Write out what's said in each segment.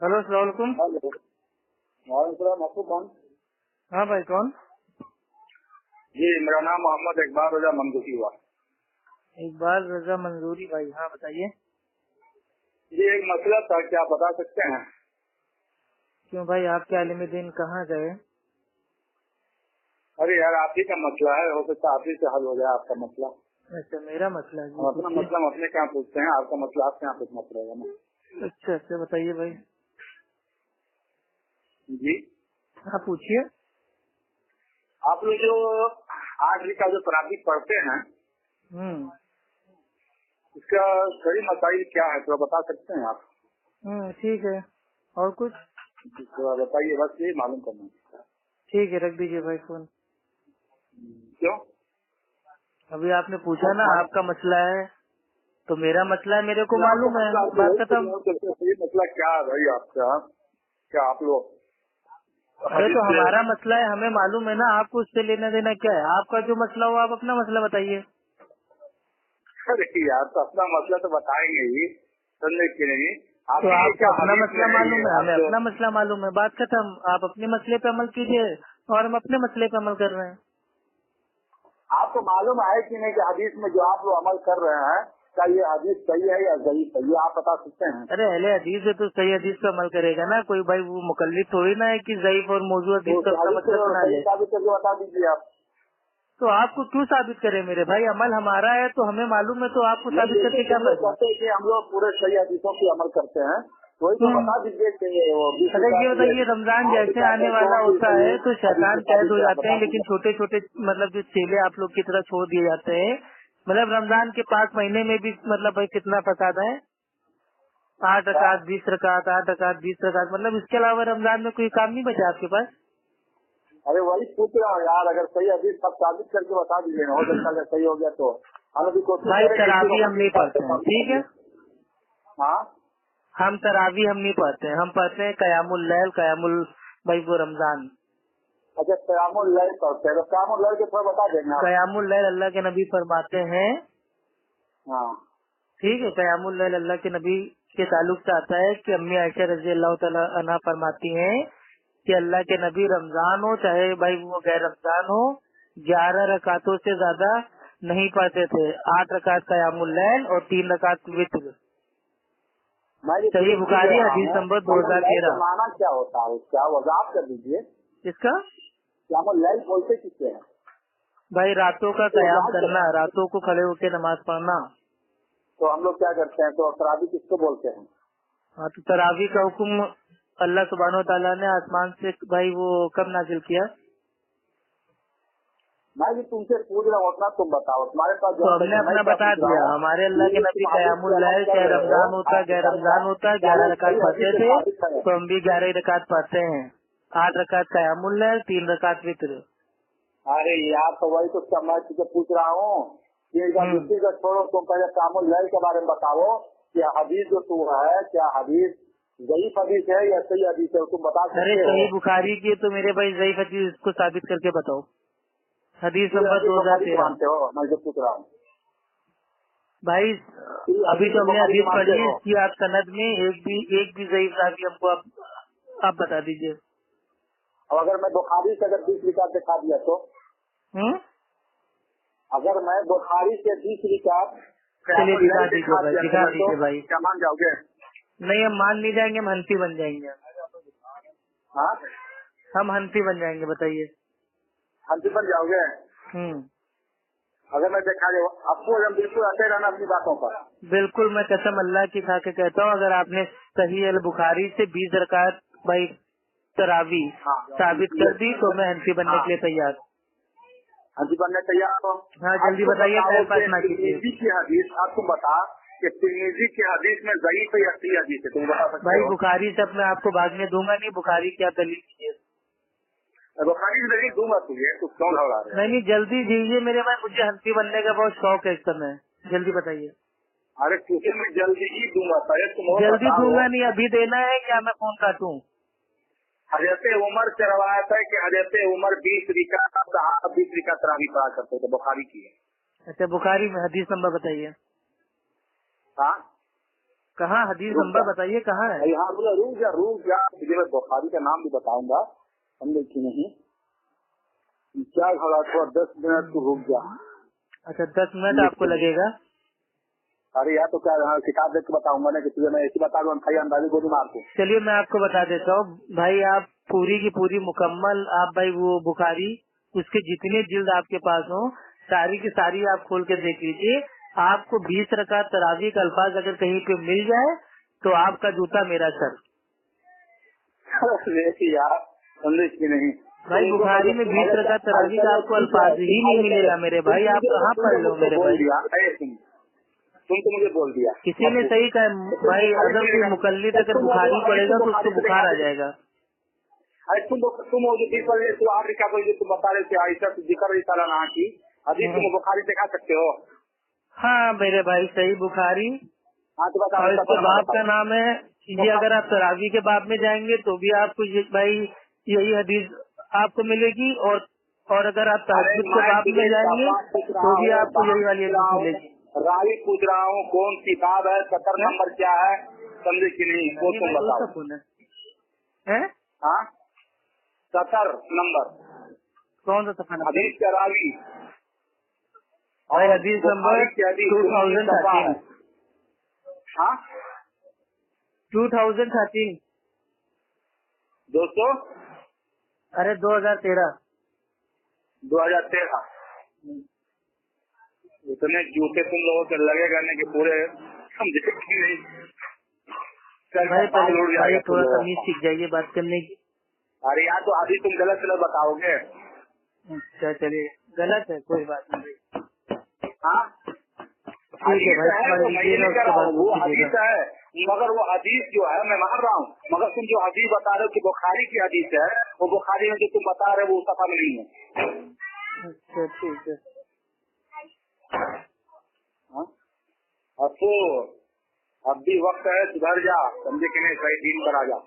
Hello, अस्सलाम वालेकुम। Hello, वालेकुम आपको कौन? हाँ भाई, कौन? जी मेरा नाम मोहम्मद इकबाल रजा मंजूरी हुआ। इकबाल रजा मंजूरी भाई, हाँ बताइए। ये एक मसला था, क्या आप बता सकते हैं? क्यों भाई, आपके आलिम दीन कहाँ गए? अरे यार, आप ही का मसला है, हो सकता है आप ही से हल हो जाए आपका मसला। अच्छा, मेरा मसला है हम जी, अपना पूछिए। मसला हम अपने क्या पूछते हैं, आपका मसला आपके यहाँ पूछना पड़ेगा ना। अच्छा अच्छा, बताइए भाई। जी हाँ पूछिए। आप लोग जो 8 का जो तरावी पढ़ते हैं, इसका सही मसाइल क्या है, थोड़ा बता सकते हैं आप? ठीक है। और कुछ? थोड़ा बताइए, बस यही मालूम करना है। ठीक है, रख दीजिए भाई फोन। क्यों? अभी आपने पूछा ना आपका मसला है, तो मेरा मसला है, मेरे को आपका मालूम है, मसला बात खत्म। सही मसला क्या है भाई आपका? क्या आप लोग अरे तो हमारा मसला है, हमें मालूम है ना, आपको उससे लेना देना क्या है? आपका जो मसला हो आप अपना मसला बताइए। अरे यार, तो अपना मसला तो बताएंगे ही, सुनने के नहीं। तो आपको अपना हदीस मसला में है मालूम ये है, हमें आप जो अपना मसला मालूम है, बात खत्म। आप अपने मसले पे अमल कीजिए और हम अपने मसले पे अमल कर रहे हैं। आपको मालूम है कि नहीं कि हदीस में जो आप लोग अमल कर रहे हैं, क्या ये हदीस सही है या सही है, ये आप बता सकते हैं? अरे अहले हदीस है तो सही हदीस पे अमल करेगा ना कोई भाई, वो मुकल्लिद थोड़ी ना है कि ज़ईफ और मौजूद तो हदीस का अपना हदीस मतलब को बना सही ले। साबित करके बता दीजिए आप। तो आपको क्यों साबित करे मेरे भाई? अमल हमारा है तो हमें मालूम है, तो आपको नहीं, साबित जैसे करके कि क्या हम लोग फायदा? कहते हैं कि हम लोग पूरे सही हदीसों पे अमल करते हैं, वही तो बता दीजिए कि वो 20 अरे ये बताइए, रमजान जैसे आने वाला होता है तो शैतान कैद हो जाते हैं, लेकिन छोटे छोटे मतलब जो चेले आप लोग की तरह छोड़ दिए जाते हैं। मतलब रमजान के 5 महीने में भी मतलब भाई कितना फसाद है? 8 रकात 20 रकात, 8 रकात 20 रकात, मतलब इसके अलावा रमजान में कोई काम नहीं बचा आपके पास? अरे वही पूछ रहा हूँ यार, अगर सही हदीस सब साबित करके बता दीजिए ना, हो सकता है अगर सही हो गया तो हम भी कोशिश भाई करेंगे कि वो तरावी हम हदीस नहीं सबसे पढ़ते हैं, साबित ठीक करिए। है? हाँ, हम तरावी हम नहीं पढ़ते हैं, हम पढ़ते हैं कयामुल लैल, कयामुल भाई वो रमजान। अच्छा क़यामुल लैल करते हैं, तो क़यामुल लैल के थोड़ा बता देंगे आप? कयामुल लैल अल्लाह के नबी फरमाते हैं, हाँ, ठीक है, कयामुल लैल अल्लाह के नबी के ताल्लुक से आता है कि अम्मी आयशा रजी अल्लाह तआला अन्हा फरमाती हैं कि अल्लाह के नबी रमजान हो चाहे भाई वो गैर रमजान हो, 11 रकातों से ज्यादा नहीं पढ़ते थे। 8 रकात कयामुल लैल और 3 रकात वित्र। मैं ये सही पूछ बुखारी रहा हदीस हूँ नंबर क़यामुल लैल का 2013। माना क्या होता है, क्या वजाहत कर दीजिए। इसका क़यामुल लैल बोलते किसे हैं? भाई रातों का तो कयाम वजाहत करना, कर। रातों को खड़े होकर नमाज पढ़ना। तो हम लोग क्या करते हैं, तो तरावी किसको बोलते हैं? हाँ, तो तरावी का हुक्म अल्लाह सुब्हानो तआला ने आसमान से भाई वो कब नाजिल किया? मैं भी तुमसे पूछ रहा हूँ, उतना तुम बताओ, तुम्हारे पास तो जहाँ तक हमने मैं अपना क्या बता पूछ रहा दिया, हूँ हमारे अल्लाह के कि नबी तुम हदीस पे कयामुल अमल लैल कर चाहे रहे हो, रमजान होता गैर हकीकत का रमजान होता क्या 11 वो रकात सही पढ़ते हदीस से थे, साबित है? तो हम भी 11 रकात पढ़ते हैं। 8 रकात कयामुल लैल, 3 रकात वित्र। अरे यार, तो वही तो मैं तुझे पूछ रहा हूँ कि दूसरी का छोड़ो, तुम पहले क़यामुल लैल के बारे में बताओ कि हदीस जो तू है, क्या हदीस ज़ईफ हदीस है या सही हदीस है, तुम बता अरे सकते हो? सही बुखारी की तो मेरे भाई ज़ईफ हदीस, इसको साबित करके बताओ। हदीस ये नंबर हदीस बुखारी को 2013। मानते हो? मैं जो पूछ रहा हूँ, भाई ये अभी हदीस तो हमने बुखारी को हदीस मानते पढ़ी, हो? इसकी आप सनद में एक भी ज़ईफ रावी हमको आप बता दीजिए। और अगर मैं बुखारी से अगर 20 रिकात दिखा दिया तो? अगर मैं बुखारी से 20 रिकात चलिए क़यामुल दिखा लैल दीजिए दिखा भाई, दिया तो दिखा मैं तो दीजिए भाई। क्या मान जाओगे? नहीं, हम मान नहीं जाएंगे, हम हनफी बन जाएंगे। हाँ, हम हनफी बन जाएंगे, बताइए। हंसी बन जाओगे अगर मैं दिखा दे? आपको एकदम बिल्कुल अटे रहना अपनी बातों पर। बिल्कुल, मैं कसम अल्लाह की खा के कहता हूँ, अगर आपने सही अल बुखारी से 20 रकात भाई तरावी हाँ, साबित कर दी तो मैं हनफी बनने हाँ, के लिए तैयार। हंसी बनने तैयार हो? हाँ अब जल्दी तुम बताइए, बताओ टाइम पास कि ना कीजिए। तिरमिजी की हदीस, अब तुम बता कि तिरमिजी की हदीस में ज़ईफ है या सही हदीस है, तुम बता सकते भाई हो? बुखारी से मैं आपको भागने दूंगा नहीं, बुखारी की आप दलील कीजिए। बुखारी की दलील दूंगा तुझे, तू क्यों घबरा रहे नहीं हो? नहीं, जल्दी दीजिए मेरे भाई, मुझे हनफी बनने का बहुत शौक है इस समय, जल्दी बताइए। अरे तुझे मैं जल्दी ही दूंगा, पहले तुम वो जल्दी बताओ। दूंगा नहीं, अभी देना है क्या मैं फोन काटूं? हजरत उमर से रवायत है कि हजरत उमर 20 रिकात तरावी पढ़ा करते थे, बुखारी की है। अच्छा, बुखारी में हदीस नंबर बताइए। हाँ, कहाँ हदीस नंबर बताइए कहाँ है? यहाँ रुक जा तुझे मैं बुखारी का नाम भी बताऊंगा, समझे कि नहीं? क्या खड़ा थोड़ा 10 मिनट तू रुक जा। अच्छा 10 मिनट आपको लगेगा? अरे यार तो क्या किताब देख के बताऊंगा ना कि तुझे मैं ऐसी बता दूँ खाई अंदाजी गोली मार के। चलिए मैं आपको बता देता हूँ भाई, आप पूरी की पूरी मुकम्मल आप भाई वो बुखारी उसके जितने जिल्द आपके पास हो सारी की सारी आप खोल के देख लीजिए। आपको 20 रकात तरावी का अल्फाज अगर कहीं पे मिल जाए तो आपका जूता मेरा सर। यार समझे कि नहीं भाई बुखारी में 20 रकात तरावी का आपको अल्फाज ही नहीं मिलेगा मेरे भाई, आप कहाँ पढ़ लो मेरे भाई? तुम तो मुझे बोल दिया किसी ने सही कहा भाई, अगर कोई मुकल्लिद अगर बुखारी पड़ेगा तो उसको बुखार आ जाएगा। अरे तुम जो तू आप क्या बोल तुम बता रहे थे ऐसा जिक्र इशारा ना की अभी तुम बुखारी दिखा सकते हो? हाँ मेरे भाई सही बुखारी। हाँ तो बता। और इसके बाप का नाम है ये, अगर आप तरावी के बाप में जाएंगे तो भी आपको ये भाई यही हदीस आपको मिलेगी, और अगर आप तहज्जुद के बाप में जाएंगे तो भी आपको यही वाली हदीस मिलेगी। रावी पूछ रहा हूँ कौन सी किताब है, सतर नंबर क्या है, समझे कि नहीं वो तुम बताओ। हाँ 70 नंबर कौन सा सफा नंबर? हदीस का रावी भाई हदीस नंबर 2013। हाँ 2013 दोस्तों, अरे 2013 इतने जूते तुम लोगों के लगेगा नहीं कि पूरे समझे कि नहीं? भाई पहले थोड़ा तमीज सीख जाइए बात करने की। अरे यार तो अभी तुम गलत बताओगे। अच्छा चलिए गलत है कोई बात नहीं। हाँ ठीक है भाई तो मैं ये नहीं कह रहा हूँ वो हदीस है, मगर वो हदीस जो है मैं मान रहा हूँ, मगर तुम जो हदीस बता रहे हो कि बुखारी की हदीस है, वो बुखारी में जो तुम बता रहे हो वो सफा में नहीं है। अच्छा ठीक है। अब तो अब भी वक्त है, सुधर जा, समझे कि नहीं? सही दिन पर आ जा।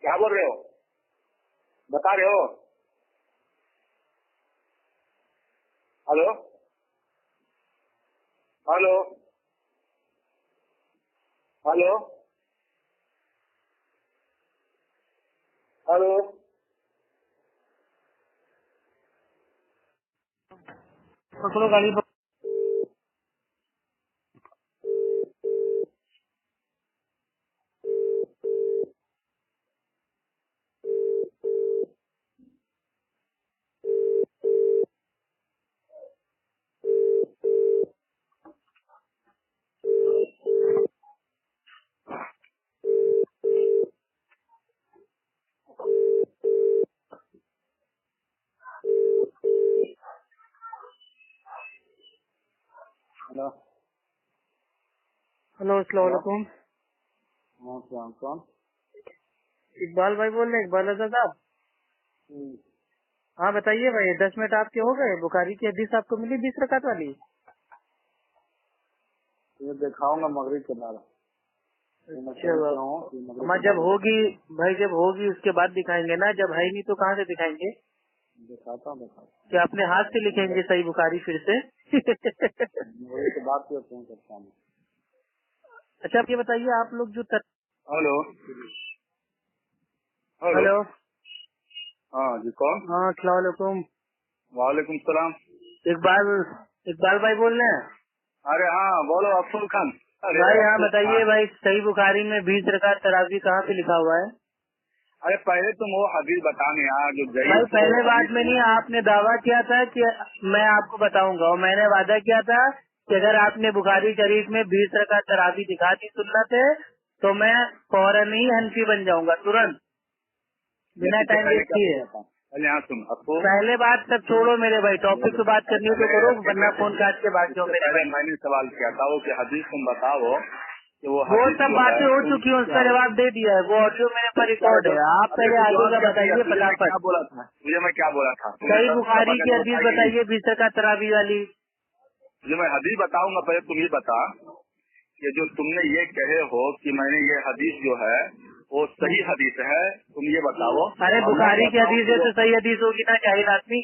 क्या बोल रहे हो, बता रहे हो? हेलो हेलो हेलो हेलो पकड़ो गाड़ी। हेलो हेलो अस्सलाम वालेकुम। कौन? इकबाल भाई बोल रहे हैं? इकबाल रजा साहब? हाँ बताइए भाई, 10 मिनट आपके हो गए? बुखारी की हदीस आपको मिली 20 रकात वाली? ये दिखाऊंगा मगरिब के बाद। अच्छा जब होगी भाई, जब होगी उसके बाद दिखाएंगे ना, जब है नहीं तो कहाँ से दिखाएंगे? दिखाता हूँ क्या अपने हाथ से लिखेंगे सही बुखारी फिर से? मगरिब के बाद फोन करता हूँ। अच्छा आप ये बताइए, आप लोग जो हेलो हेलो हाँ जी कौन? हाँ अस्सलाम वालेकुम। वालेकुम सलाम। इकबाल भाई बोल रहे हैं? अरे हाँ बोलो अफसुल खान। अरे भाई हाँ बताइए भाई, सही बुखारी में 20 रकात तरावी कहाँ पे लिखा हुआ है? अरे पहले तुम वो हदीस बताने यार जो भाई पहले बात में नहीं, आपने दावा किया था कि मैं आपको बताऊंगा, और मैंने वादा किया था कि अगर आपने बुखारी शरीफ में 20 रकात तरावी दिखा दी सुन्नत है तो मैं फौरन ही हनफी बन जाऊंगा, तुरंत, बिना टाइम वेस्ट किए। पहले यहाँ सुन अफसोस, पहले बात सब छोड़ो मेरे भाई, टॉपिक पे बात करनी है तो करो, वरना फोन काट के भाग जाओ मेरे पहले भाई। मैंने सवाल किया था वो कि हदीस तुम बताओ कि वो वो हदीस सब जो बातें है हो चुकी है, उसका जवाब दे दिया है, वो ऑडियो मेरे पर रिकॉर्ड है। आप पहले आगे का बताइए फटाफट। क्या बोला था मुझे, मैं क्या बोला था? सही बुखारी की हदीस बताइए 20 रकात तरावी वाली। जो मैं हदीस बताऊंगा, पहले तुम ये बता कि जो तुमने ये कहे हो कि मैंने ये हदीस जो है वो सही हदीस है, तुम ये बताओ। अरे बुखारी की हदीस है तो सही हदीस होगी ना जाहिर आदमी?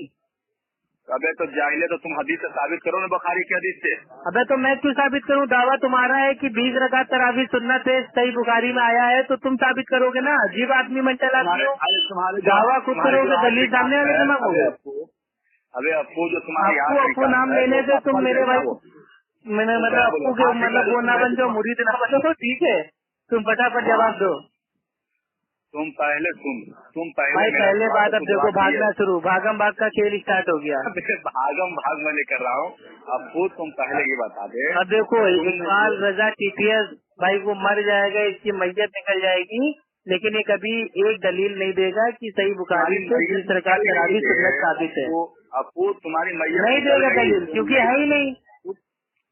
अबे तो जाहिले, तो तुम हदीस से साबित करो ना, बुखारी की हदीस से। अबे तो मैं क्यों साबित करूं? दावा तुम्हारा है कि 20 रकात तरावी सुन्नत है, सही बुखारी में आया है, तो तुम साबित करोगे ना। अजीब आदमी मन चलाती हो, दावा खुद करोगे, दलील सामने वाले से मांगोगे। अबे अप्पू जो तुम्हारे अप्पू नाम लेने से तुम मेरे भाई, मैंने मतलब अप्पू के मतलब वो ना बन जाओ, मुरीद ना बनो, तो ठीक है, तुम फटाफट जवाब दो। तुम पहले भाई पहले बात, अब देखो भागना शुरू, भागम भाग का खेल स्टार्ट हो गया। भागम भाग मैं नहीं कर रहा हूँ, अप्पू तुम पहले ये बता दे। अब देखो इकबाल रजा टीटीएस भाई वो मर जाएगा, इसकी मैयत निकल जाएगी, लेकिन ये कभी एक दलील नहीं देगा कि सही बुखारी से 20 रकात तरावी सुन्नत साबित है। अप्पू तुम्हारी मैयत नहीं देगा दलील, क्योंकि है ही नहीं।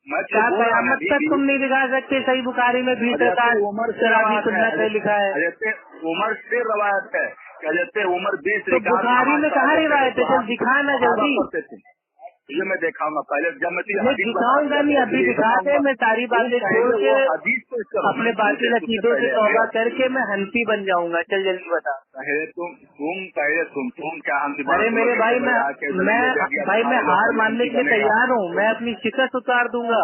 क्या कयामत तक तुम नहीं दिखा सकते सही बुखारी में 20 रकात तरावी सुन्नत है लिखा है। उमर से रवायत है, कहते उमर 20 तो बुखारी में कहाँ रिवायत है? जब दिखाना जल्दी, ये मैं दिखाऊंगा पहले, जब मैं दिखाऊंगा नहीं, अभी दिखा दे। मैं सारी बातें छोड़ के अपने बातिल अकीदों से तौबा करके मैं हनफी बन जाऊंगा। चल जल्दी बता। पहले तुम क्या हनफी? अरे मेरे भाई मैं हार मानने के लिए तैयार हूँ, मैं अपनी शिकस्त उतार दूंगा,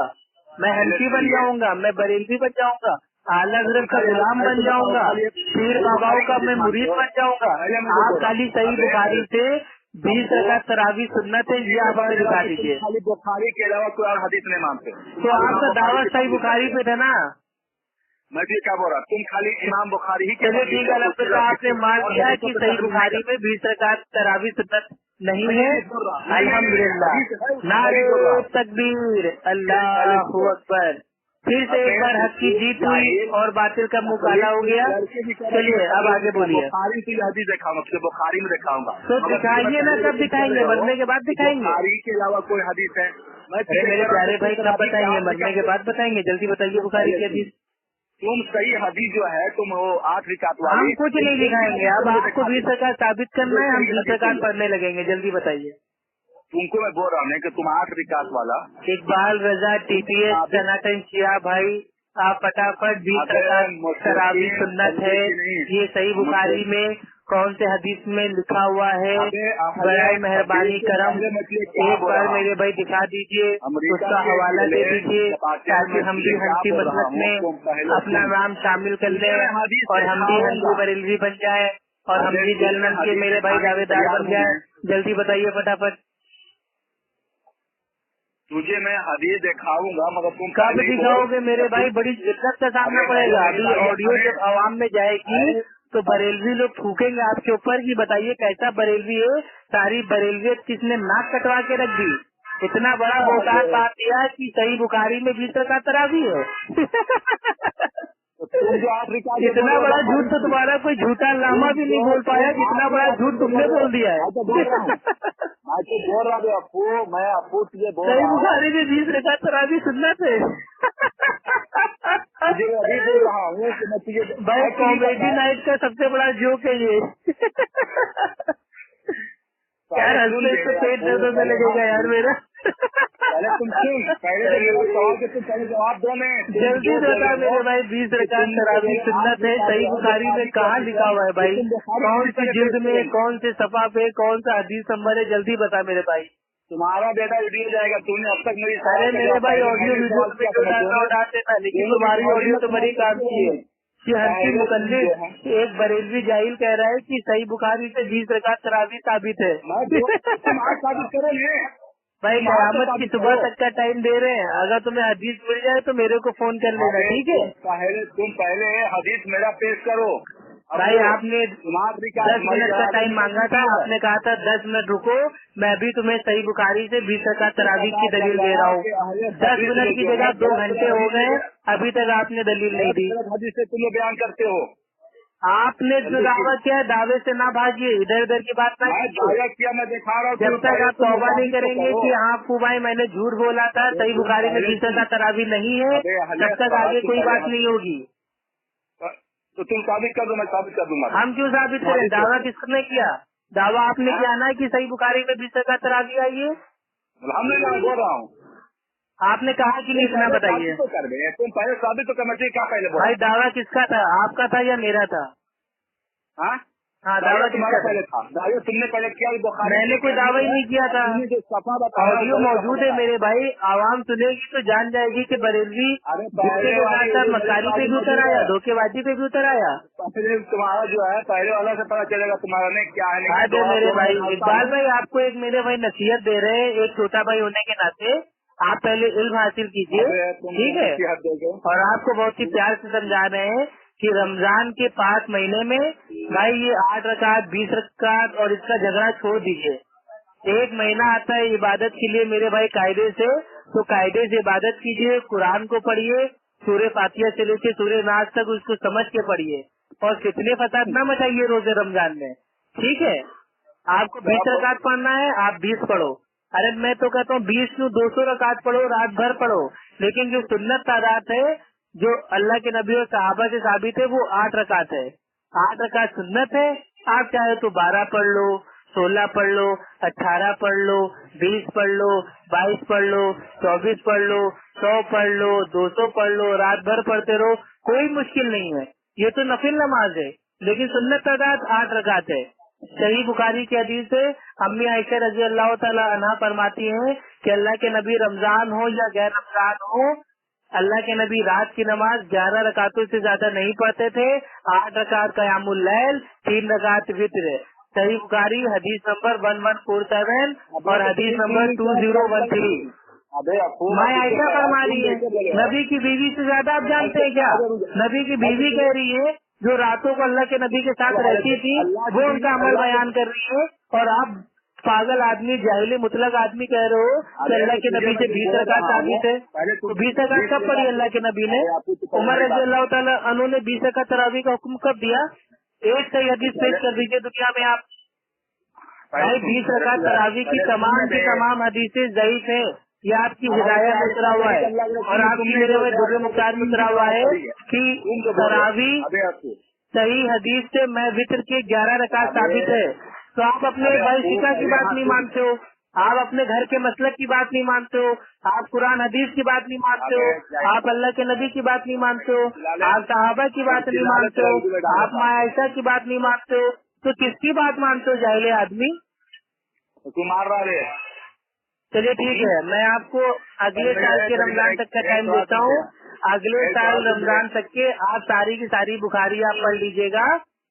मैं हनफी बन जाऊंगा, मैं बरेलवी बन जाऊंगा, आला हज़रत का गुलाम बन जाऊंगा, पीर बाबाओं का मैं मुरीद बन जाऊंगा। आप खाली सही बुखारी से 20 रकात तरावी सुन्नत है, ये आप हमें दिखा दीजिए। खाली बुखारी के अलावा कोई और हदीस नहीं मानते, तो आपका दावा सही बुखारी पे था ना। मैं भी क्या बोल रहा, तुम खाली इमाम बुखारी ही। चलिए ठीक है, अल्हम्दुलिल्लाह आपने मान लिया कि सही बुखारी में 20 रकात तरावी सुन्नत नहीं है। अल्हम्दुलिल्लाह, नारे तकबीर, अल्लाहु अकबर। फिर से एक बार हक की जीत हुई और बातिल का मुँह काला हो गया। चलिए अब आगे बोलिए। बुखारी से हदीस दिखाऊंगा, बुखारी में दिखाऊंगा। तो दिखाइए ना, कब दिखाएंगे? मरने के बाद दिखाएंगे। बुखारी के अलावा कोई हदीस है? अरे मेरे प्यारे भाई कब बताएंगे? मरने के बाद बताएंगे, जल्दी बताइए बुखारी की हदीस। तुम सही हदीस जो है, तुम वो 8 रिकात वाली, हम कुछ नहीं दिखाएंगे। अब आपको 20 रकात साबित करना है, हम 20 रकात पढ़ने लगेंगे। जल्दी बताइए। तुमको मैं बोल रहा हूँ कि तुम 8 रिकात वाला। इकबाल रजा टीटीएस सनातन शिया भाई, आप फटाफट 20 रकात तरावी सुन्नत है, ये सही बुखारी में कौन से हदीस में लिखा हुआ है? बराए मेहरबानी करम एक बार मेरे भाई दिखा दीजिए, उसका हवाला दे दीजिए, ताकि हम भी हनफी मजहब में अपना नाम शामिल कर लें और हम भी हनफी बरेलवी बन जाए और हम भी जन्नत के मेरे भाई दावेदार बन जाए। जल्दी बताइए फटाफट। तुझे मैं हदीस दिखाऊंगा, मगर तुम कब दिखाओगे मेरे भाई? बड़ी दिक्कत का सामना पड़ेगा। अभी ऑडियो जब आवाम में जाएगी तो बरेलवी लोग फूकेंगे आपके ऊपर कि बताइए कैसा बरेलवी है, सारी बरेलवियत किसने नाक कटवा के रख दी। इतना बड़ा बोतान बात दिया कि सही बुखारी में 20 रकात तरावी है। इतना बड़ा झूठ तो तुम्हारा कोई झूठा लामा भी नहीं बोल पाया, जितना बड़ा झूठ तुमने बोल दिया है। मैं तो बोल रहा हूँ अप्पू, मैं अप्पू तुझे बोल सही बुखारी में 20 रकात तरावी सुनना थे। अभी बोल रहा हूँ कि मैं तुझे भाई कॉमेडी नाइट का सबसे बड़ा जोक है ये। यार हंसने से पेट दर्द होने लगेगा यार मेरा। पहले तुम पहले जवाब दो। मैं जल्दी बता मेरे भाई, 20 रकात तरावी सुन्नत है, सही बुखारी में कहाँ लिखा हुआ है भाई? कौन सी जिल्द में, कौन से सफा पे, कौन सा हदीस नंबर है? जल्दी बता मेरे भाई। तुम्हारा बेटा वीडियो जाएगा, तूने अब तक मेरी। अरे मेरे भाई ऑडियो वीडियो डाल देता, लेकिन तुम्हारी ऑडियो तो बड़ी काम की है। हनफी मुकल्लिद एक बरेलवी जाहिल कह रहा है कि सही बुखारी से 20 रकात तरावी साबित है। साबित करो भाई कयामत की सुबह तक का टाइम दे रहे हैं, अगर तुम्हें हदीस मिल जाए तो मेरे को फोन कर लेना, ठीक है? तुम पहले हदीस मेरा पेश करो। भाई आपने 10 मिनट का टाइम मांगा था, आपने कहा था 10 मिनट रुको, मैं भी तुम्हें सही बुखारी से 20 रकात तरावी की दलील दे रहा हूँ। 10 मिनट की जगह 2 घंटे हो गए, अभी तक आपने दलील नहीं दी। हदीस से तुम बयान करते हो, आपने जो दावा किया है दावे से ना भागिए, इधर उधर की बात ना किया। मैं दिखा रहा हूँ, जब तक आप तौबा नहीं करेंगे कि हाँ अप्पू भाई मैंने झूठ बोला था, सही बुखारी में 20 रकात तरावी नहीं है, तब तक आगे कोई बात नहीं होगी। तो तुम साबित कर दो, मैं साबित कर दूंगा। हम क्यों साबित करें? दावा किसने किया? दावा आपने किया ना कि सही बुखारी में 20 रकात तरावी आई है। हमने बोल रहा हूँ, आपने कहा कि नहीं, इतना बताइए। तो कर दे, तुम पहले साबित तो करना चाहिए। क्या पहले भाई दावा किसका था, आपका था या मेरा था? हाँ हाँ, दावा तुम्हारा किसका पहले था, दावा तुमने पहले किया। बुखारी मैंने कोई दावा ही नहीं किया था। सफा बताया, ऑडियो मौजूद है मेरे भाई, आवाम सुनेगी तो जान जाएगी कि बरेलवी अरे गुस्से के साथ साथ मक्कारी पे भी उतर आया, धोखेबाजी पे भी उतर आया। पहले तुम्हारा जो है पहले वाला से पता चलेगा तुम्हारा नहीं क्या है नहीं। हाँ मेरे भाई इकबाल भाई, आपको एक मेरे भाई नसीहत दे रहे हैं, एक छोटा भाई होने के नाते आप पहले इल्म हासिल कीजिए, ठीक है। और आपको बहुत ही प्यार से समझा रहे हैं कि रमजान के 5 महीने में भाई ये 8 रकात 20 रकात और इसका झगड़ा छोड़ दीजिए। एक महीना आता है इबादत के लिए मेरे भाई कायदे से, तो कायदे से इबादत कीजिए, कुरान को पढ़िए, सूर्य फातिहा से लेके सूर्य नाज तक उसको समझ के पढ़िए, और कितने फसाद न मचाइए रोजे रमजान में, ठीक है। आपको 20 रकात पढ़ना है, आप 20 पढ़ो। अरे मैं तो कहता हूँ 20 क्यों, 200 रकात पढ़ो, रात भर पढ़ो। लेकिन जो सुन्नत तादाद है, जो अल्लाह के नबी और सहाबा से साबित है, वो 8 रकात है। 8 रकात सुन्नत है। आप चाहे तो 12 पढ़ लो, 16 पढ़ लो, 18 पढ़ लो, 20 पढ़ लो, 22 पढ़ लो, 24 पढ़ लो, 100 पढ़ लो, 200 पढ़ लो, रात भर पढ़ते रहो, कोई मुश्किल नहीं है। ये तो नफिल नमाज है, लेकिन सुन्नत तादाद 8 रकात है। सही बुखारी की हदीस है, अम्मी आयशा रजी अल्लाह तआला अन्हा फरमाती हैं कि अल्लाह के नबी रमजान हो या गैर रमजान हो, अल्लाह के नबी रात की नमाज 11 रकातों से ज्यादा नहीं पढ़ते थे। 8 रकात क़यामुल लैल, 3 रकात वित्र। सही बुखारी हदीस नंबर 1147 और हदीस नंबर 2013। माँ आयशा फरमा रही है, नबी की बीवी से ज्यादा आप जानते हैं क्या? नबी की बीवी कह रही है जो रातों को अल्लाह के नबी के साथ रहती थी, वो उनका अमल बयान कर रही है, और आप पागल आदमी, जाहिल मुतलक आदमी कह रहे हो कि अल्लाह के नबी से 20 रकात साबित है। तो 20 रकात कब पढ़ी अल्लाह के नबी ने? उमर रज़ी अल्लाह तआला अन्हु ने 20 रकात तरावी का हुक्म कब दिया? एक सही हदीस पेश कर दीजिए दुनिया में आप। भाई 20 रकात तरावी की तमाम हदीसें ज़ईफ है। ये आपकी हिदायत में उतरा हुआ है, और आपकी मेरे में दुर्र मुख्तार में उतरा हुआ है कि तरावी सही हदीस से मैं वित्र के 11 रकात साबित है। तो आप अपने भाई शिका की बात नहीं मानते हो, आप अपने घर के मसलक की बात नहीं मानते हो, आप कुरान हदीस की बात नहीं मानते हो, आप अल्लाह के नबी की बात नहीं मानते हो, आप सहाबा की बात नहीं मानते हो, आप माँ आयशा की बात नहीं मानते हो, तो किसकी बात मानते हो जाहिले आदमी? चलिए ठीक है, मैं आपको अगले साल के रमजान तक का टाइम देता हूँ। अगले साल रमजान तक के आप सारी की सारी बुखारी आप पढ़ लीजिएगा,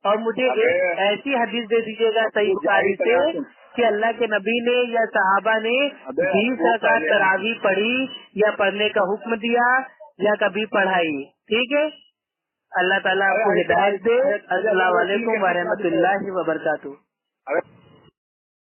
और मुझे एक ऐसी हदीस दे दीजिएगा सही बुखारी से कि अल्लाह के नबी ने या सहाबा ने 20 रकात तरावी पढ़ी या पढ़ने का हुक्म दिया या कभी पढ़ाई। ठीक है, अल्लाह ताला आपको हिदायत दे। अस्सलाम वालेकुम व रहमतुल्लाहि व बरकातुहू।